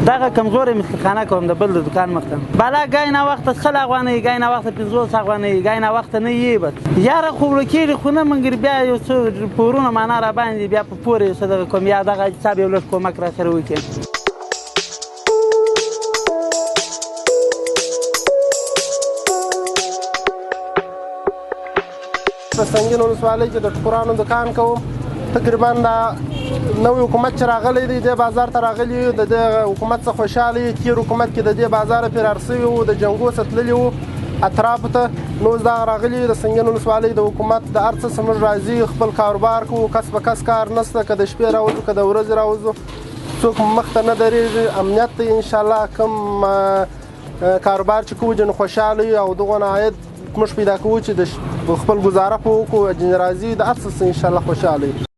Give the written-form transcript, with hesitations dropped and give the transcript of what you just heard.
دغه کمزورې مستخانه کوم د بل د دکان مخ ته بالا ګای ناوخته شل افغانۍ ګای ناوخته 50 افغانۍ ګای ناوخته نه یې بد یاره خو ورکېږي خو نه مګر بیا یو څه پورونه معنا را باندې بیا په پور یو څه دغه کوم یا دغه حساب یو لږ کومک را سره وکړي په سنګین ولسوالۍ کې د ټوکرانو دکان کوم تقریبا دا نوی حکومت چې راغلی دی دې بازار ته راغلی یو د دې حکومت څخه خوشحاله یو تېر حکومت کې د دې بازاره فرار سوي وو د جنګو څخه تللي وو اطرافو ته نو اوس دغه راغلي د سنګین ولسوالۍ د حکومت د هر څه څخه موږ راضي خپل کاروبار کوو کس په کس کار نشته که د شپې راوځو که د ورځې راوځو څوک مخ ته نه درېږي امنیت دی انشاءالله کوم کاروبار چې کوو جن خوشحاله یو او دغونه عاید موږ پیدا کوو چې د خپل ګزاره په وکړو جن راضي د هر څه انشاءالله خوشحاله یو